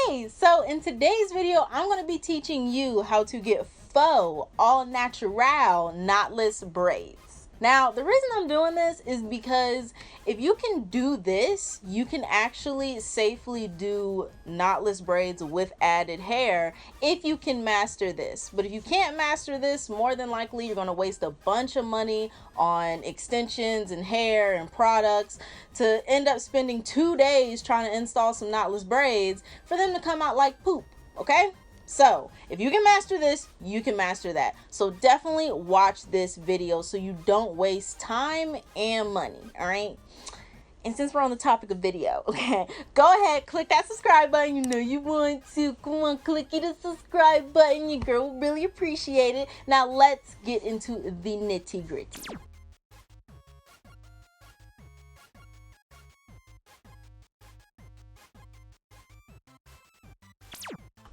Hey, so in today's video, I'm going to be teaching you how to get faux, all natural, knotless braids. Now, the reason I'm doing this is because if you can do this, you can actually safely do knotless braids with added hair if you can master this. But if you can't master this, more than likely you're going to waste a bunch of money on extensions and hair and products to end up spending 2 days trying to install some knotless braids for them to come out like poop, okay? So if you can master this, you can master that. So definitely watch this video so you don't waste time and money, all right? And since we're on the topic of video, okay, go ahead, click that subscribe button. You know you want to. Come on, click the subscribe button. Your girl will really appreciate it. Now let's get into the nitty gritty.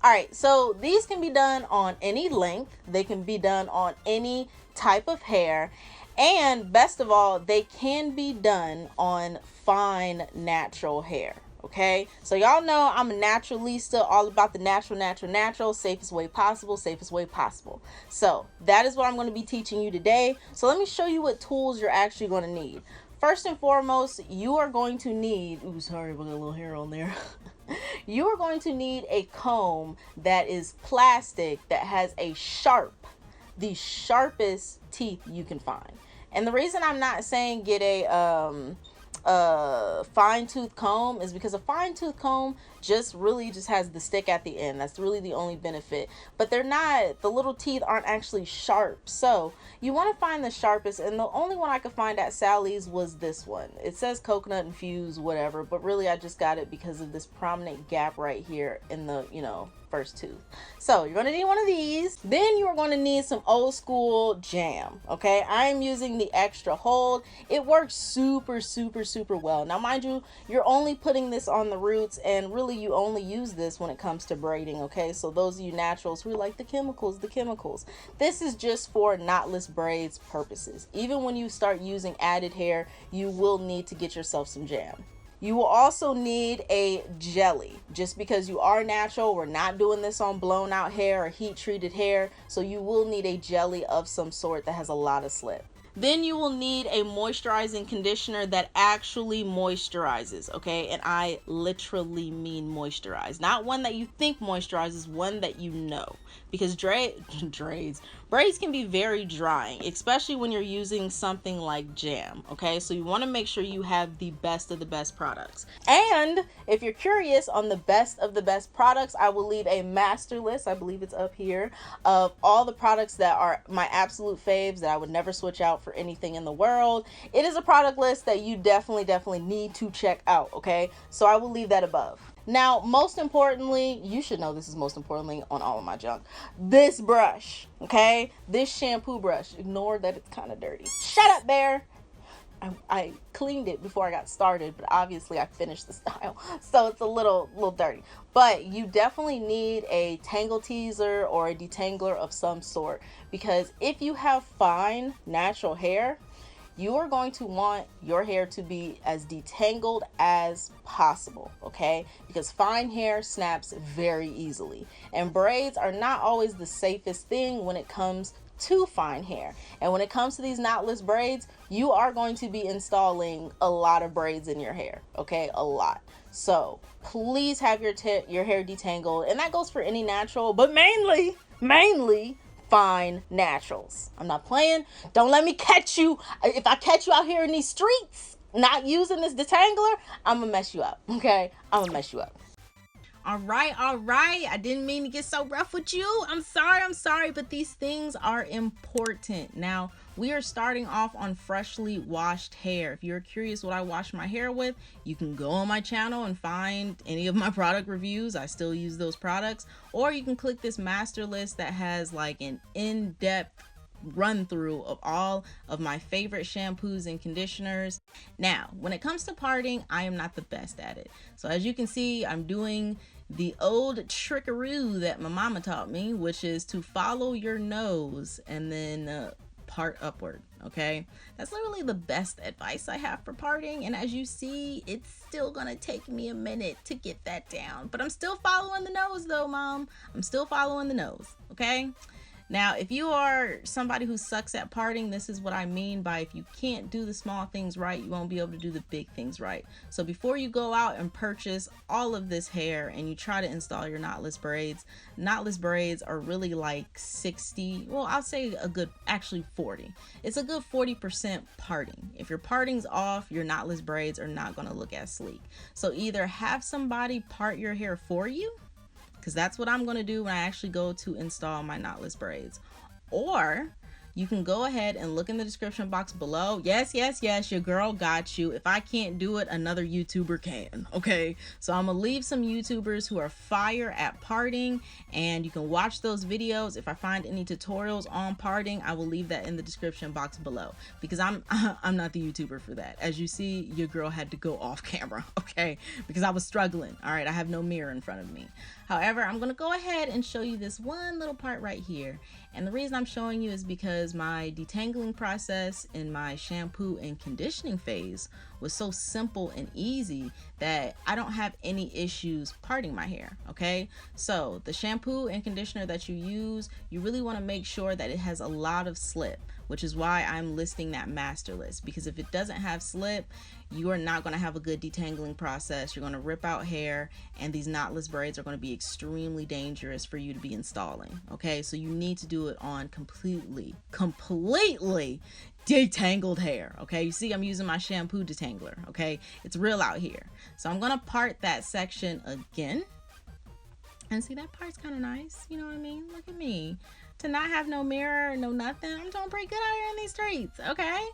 All right, so these can be done on any length. They can be done on any type of hair. And best of all, they can be done on fine natural hair. Okay, so y'all know I'm a naturalista, all about the natural, safest way possible. So that is what I'm going to be teaching you today. So let me show you what tools you're actually going to need. First and foremost, you are going to need, ooh, sorry, we got a little hair on there. You are going to need a comb that is plastic, that has the sharpest teeth you can find. And the reason I'm not saying get a fine tooth comb is because a fine tooth comb just has the stick at the end. That's really the only benefit, but the little teeth aren't actually sharp. So you want to find the sharpest, and the only one I could find at Sally's was this one. It says coconut infused whatever, but really I just got it because of this prominent gap right here in the first tooth. So you're going to need one of these. Then you are going to need some old school jam. Okay, I am using the extra hold. It works super well. Now mind you, you're only putting this on the roots, and really you only use this when it comes to braiding. Okay, so those of you naturals who like the chemicals, this is just for knotless braids purposes. Even when you start using added hair, you will need to get yourself some jam. You will also need a jelly. Just because you are natural, we're not doing this on blown out hair or heat treated hair, so you will need a jelly of some sort that has a lot of slip. Then you will need a moisturizing conditioner that actually moisturizes, okay? And I literally mean moisturize. Not one that you think moisturizes, one that you know. Because braids can be very drying, especially when you're using something like jam, okay? So you want to make sure you have the best of the best products. And if you're curious on the best of the best products, I will leave a master list, I believe it's up here, of all the products that are my absolute faves that I would never switch out for anything in the world. It is a product list that you definitely need to check out, okay? So I will leave that above. Now, most importantly, you should know this is most importantly on all of my junk. This brush, okay? This shampoo brush. Ignore that it's kind of dirty. Shut up, Bear. I cleaned it before I got started, but obviously I finished the style, so it's a little dirty. But you definitely need a tangle teaser or a detangler of some sort, because if you have fine natural hair, you are going to want your hair to be as detangled as possible, okay? Because fine hair snaps very easily, and braids are not always the safest thing when it comes to fine hair. And when it comes to these knotless braids, you are going to be installing a lot of braids in your hair, okay? A lot. So please have your hair detangled, and that goes for any natural, but mainly fine naturals. I'm not playing. Don't let me catch you. If I catch you out here in these streets not using this detangler, I'm gonna mess you up, okay? I'm gonna mess you up. All right. I didn't mean to get so rough with you. I'm sorry, but these things are important. Now, we are starting off on freshly washed hair. If you're curious what I wash my hair with, you can go on my channel and find any of my product reviews. I still use those products. Or you can click this master list that has like an in-depth run through of all of my favorite shampoos and conditioners. Now, when it comes to parting, I am not the best at it. So as you can see, I'm doing the old trickaroo that my mama taught me, which is to follow your nose and then part upward. Okay, that's literally the best advice I have for parting. And as you see, it's still gonna take me a minute to get that down, but I'm still following the nose though, mom. I'm still following the nose. Okay, now, if you are somebody who sucks at parting, this is what I mean by if you can't do the small things right, you won't be able to do the big things right. So before you go out and purchase all of this hair and you try to install your knotless braids are really like 60, well, I'll say a good, actually 40. It's a good 40% parting. If your parting's off, your knotless braids are not going to look as sleek. So either have somebody part your hair for you, because that's what I'm going to do when I actually go to install my knotless braids. Or you can go ahead and look in the description box below. Yes, your girl got you. If I can't do it, another YouTuber can. Okay, so I'm gonna leave some YouTubers who are fire at parting, and you can watch those videos. If I find any tutorials on parting, I will leave that in the description box below, because I'm not the YouTuber for that. As you see, your girl had to go off camera, okay, because I was struggling. All right, I have no mirror in front of me. However, I'm gonna go ahead and show you this one little part right here. And the reason I'm showing you is because my detangling process in my shampoo and conditioning phase was so simple and easy that I don't have any issues parting my hair. Okay, so the shampoo and conditioner that you use, you really want to make sure that it has a lot of slip, which is why I'm listing that master list, because if it doesn't have slip, you are not going to have a good detangling process. You're going to rip out hair, and these knotless braids are going to be extremely dangerous for you to be installing. Okay, so you need to do it on completely detangled hair. Okay, you see I'm using my shampoo detangler. Okay, it's real out here. So I'm going to part that section again. And see, that part's kind of nice. You know what I mean? Look at me. To not have no mirror, no nothing, I'm doing pretty good out here in these streets. Okay,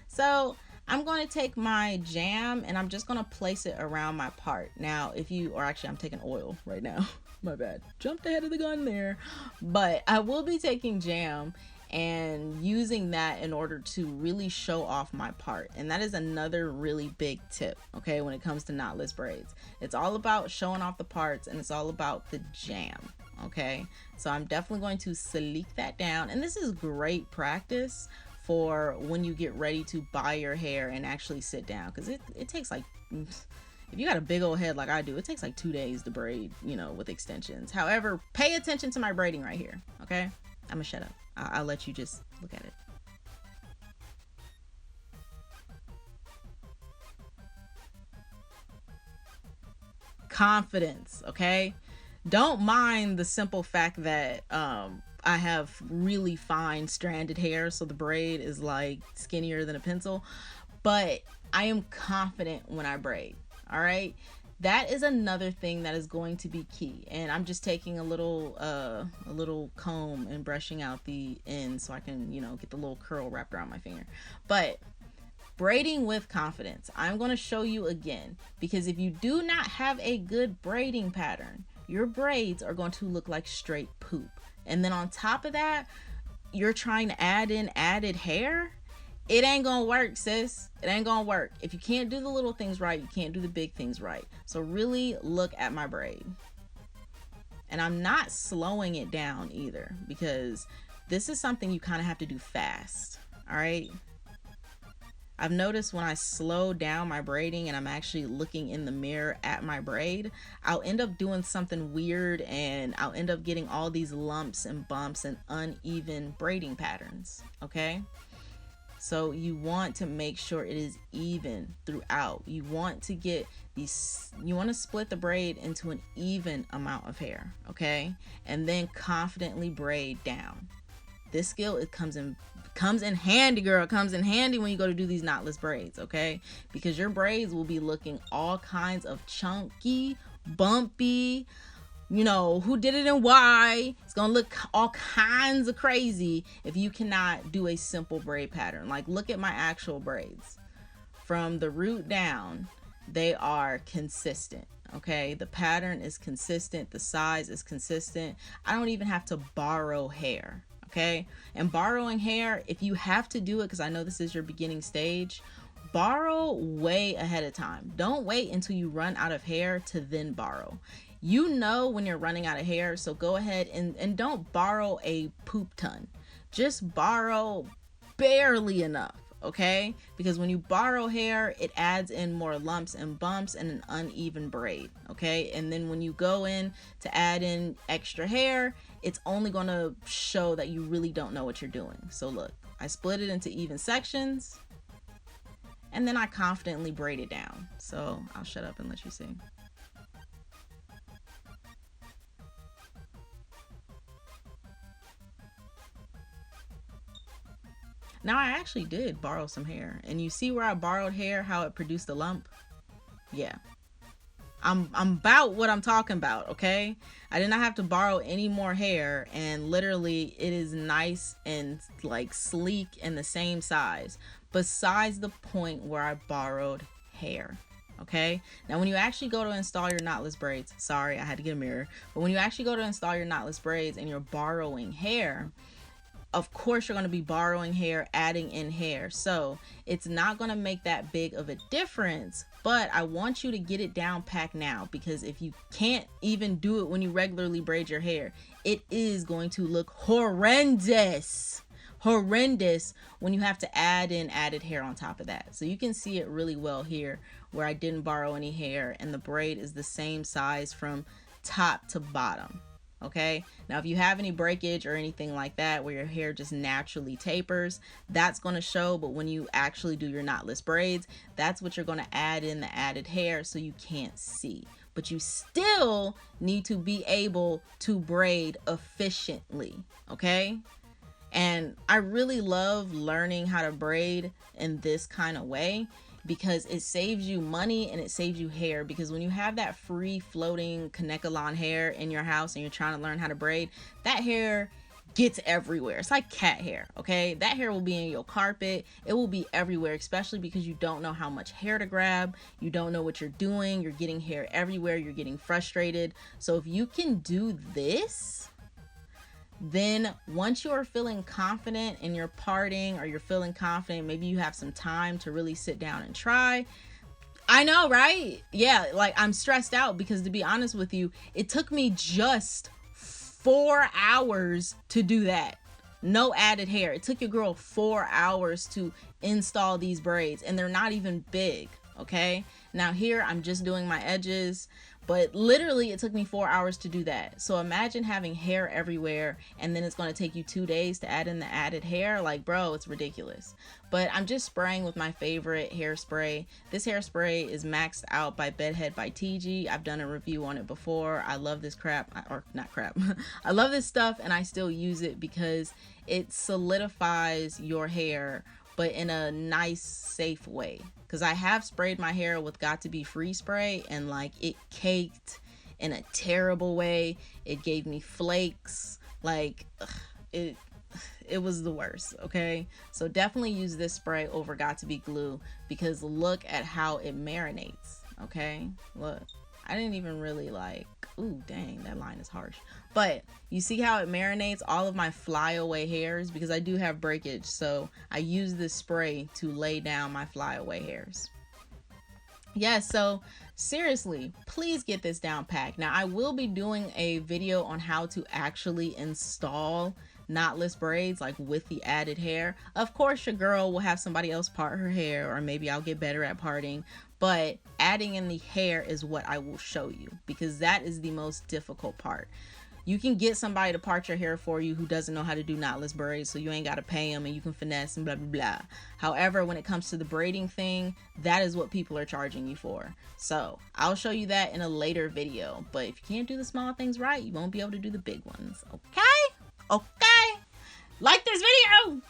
so I'm going to take my jam and I'm just going to place it around my part. Now, if you, or actually I'm taking oil right now. My bad. Jumped ahead of the gun there. But I will be taking jam and using that in order to really show off my part. And that is another really big tip, okay, when it comes to knotless braids. It's all about showing off the parts, and it's all about the jam. Okay, so I'm definitely going to sleek that down, and this is great practice for when you get ready to buy your hair and actually sit down, because it takes like, if you got a big old head like I do, it takes like 2 days to braid, you know, with extensions. However, pay attention to my braiding right here. Okay, I'm gonna shut up. I'll let you just look at it. Confidence, okay? Don't mind the simple fact that I have really fine stranded hair, so the braid is like skinnier than a pencil, but I am confident when I braid. All right, that is another thing that is going to be key. And I'm just taking a little comb and brushing out the ends so I can, you know, get the little curl wrapped around my finger. But braiding with confidence, I'm going to show you again, because if you do not have a good braiding pattern, your braids are going to look like straight poop. And then on top of that, you're trying to add in added hair. It ain't gonna work, sis. It ain't gonna work. If you can't do the little things right, you can't do the big things right. So really look at my braid. And I'm not slowing it down either, because this is something you kind of have to do fast. All right. I've noticed when I slow down my braiding and I'm actually looking in the mirror at my braid, I'll end up doing something weird, and I'll end up getting all these lumps and bumps and uneven braiding patterns. Okay. So you want to make sure it is even throughout. You want to get these, you want to split the braid into an even amount of hair, okay? And then confidently braid down. This skill, it comes in handy, girl. It comes in handy when you go to do these knotless braids, okay? Because your braids will be looking all kinds of chunky, bumpy, you know, who did it and why. It's gonna look all kinds of crazy if you cannot do a simple braid pattern. Like, look at my actual braids. From the root down, they are consistent, okay? The pattern is consistent, the size is consistent. I don't even have to borrow hair, okay? And borrowing hair, if you have to do it, because I know this is your beginning stage, borrow way ahead of time. Don't wait until you run out of hair to then borrow. You know when you're running out of hair, so go ahead and don't borrow a poop ton. Just borrow barely enough, okay? Because when you borrow hair, it adds in more lumps and bumps and an uneven braid, okay? And then when you go in to add in extra hair, it's only going to show that you really don't know what you're doing. So look, I split it into even sections, and then I confidently braid it down. So I'll shut up and let you see. Now I actually did borrow some hair, and you see where I borrowed hair, how it produced a lump? Yeah. I'm about what I'm talking about, okay? I did not have to borrow any more hair, and literally it is nice and like sleek and the same size, besides the point where I borrowed hair. Okay, now when you actually go to install your knotless braids, sorry, I had to get a mirror, but when you actually go to install your knotless braids and you're borrowing hair, of course you're going to be borrowing hair, adding in hair, so it's not going to make that big of a difference. But I want you to get it down packed now, because if you can't even do it when you regularly braid your hair, it is going to look horrendous when you have to add in added hair on top of that. So you can see it really well here where I didn't borrow any hair and the braid is the same size from top to bottom. Okay, now if you have any breakage or anything like that where your hair just naturally tapers, that's going to show. But when you actually do your knotless braids, that's what you're going to add in the added hair, so you can't see. But you still need to be able to braid efficiently. Okay, and I really love learning how to braid in this kind of way, because it saves you money and it saves you hair. Because when you have that free floating Kanekalon hair in your house and you're trying to learn how to braid, that hair gets everywhere. It's like cat hair, okay? That hair will be in your carpet. It will be everywhere, especially because you don't know how much hair to grab. You don't know what you're doing. You're getting hair everywhere. You're getting frustrated. So if you can do this, then once you're feeling confident in your parting, or you're feeling confident, maybe you have some time to really sit down and try. I know, right? Yeah, like I'm stressed out because, to be honest with you, it took me just 4 hours to do that. No added hair. It took your girl 4 hours to install these braids, and they're not even big, okay? Now here I'm just doing my edges, but literally it took me 4 hours to do that. So imagine having hair everywhere, and then it's going to take you 2 days to add in the added hair. Like, bro, it's ridiculous. But I'm just spraying with my favorite hairspray. This hairspray is Maxed Out by Bedhead by TG. I've done a review on it before. I love this crap, or not crap. I love this stuff, and I still use it because it solidifies your hair, but in a nice, safe way. Because I have sprayed my hair with Got to Be Free spray, and like it caked in a terrible way. It gave me flakes. Like it was the worst. Okay, so definitely use this spray over Got to Be Glue, because look at how it marinates. Okay, look, I didn't even really like, ooh, dang, that line is harsh. But you see how it marinates all of my flyaway hairs, because I do have breakage. So I use this spray to lay down my flyaway hairs. Yeah, so seriously, please get this down packed. Now I will be doing a video on how to actually install knotless braids, like with the added hair. Of course your girl will have somebody else part her hair, or maybe I'll get better at parting, but adding in the hair is what I will show you, because that is the most difficult part. You can get somebody to part your hair for you who doesn't know how to do knotless braids, so you ain't got to pay them and you can finesse and blah blah blah. However, when it comes to the braiding thing, that is what people are charging you for. So I'll show you that in a later video. But if you can't do the small things right, you won't be able to do the big ones. Okay, like this video.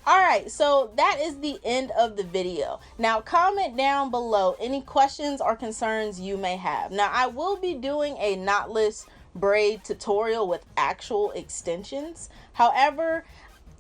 Alright, so that is the end of the video. Now comment down below any questions or concerns you may have. Now I will be doing a knotless braid tutorial with actual extensions. However,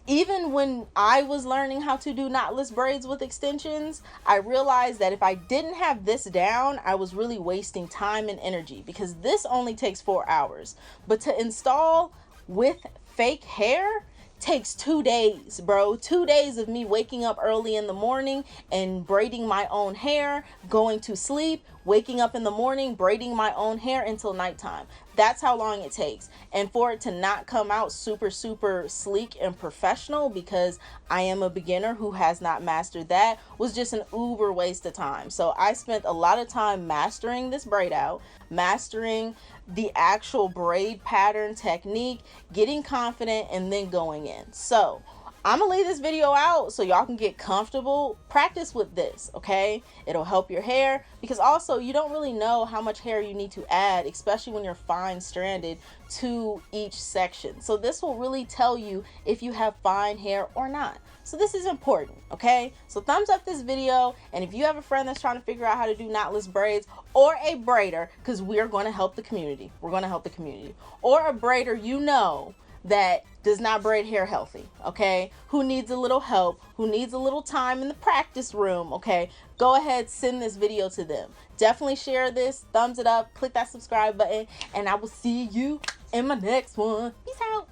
even when I was learning how to do knotless braids with extensions, I realized that if I didn't have this down, I was really wasting time and energy, because this only takes 4 hours. But to install with fake hair takes 2 days, bro. 2 days of me waking up early in the morning and braiding my own hair, going to sleep, waking up in the morning, braiding my own hair until nighttime. That's how long it takes. And for it to not come out super, super sleek and professional, because I am a beginner who has not mastered that, was just an uber waste of time. So I spent a lot of time mastering this braid out, mastering the actual braid pattern technique, getting confident, and then going in. So I'm gonna leave this video out so y'all can get comfortable. Practice with this, okay? It'll help your hair, because also you don't really know how much hair you need to add, especially when you're fine stranded, to each section. So this will really tell you if you have fine hair or not. So this is important, okay? So thumbs up this video, and if you have a friend that's trying to figure out how to do knotless braids, or a braider, because we are going to help the community. We're going to help the community. Or a braider you know that does not braid hair healthy, okay? Who needs a little help, who needs a little time in the practice room, okay? Go ahead, send this video to them. Definitely share this, thumbs it up, click that subscribe button, and I will see you in my next one. Peace out.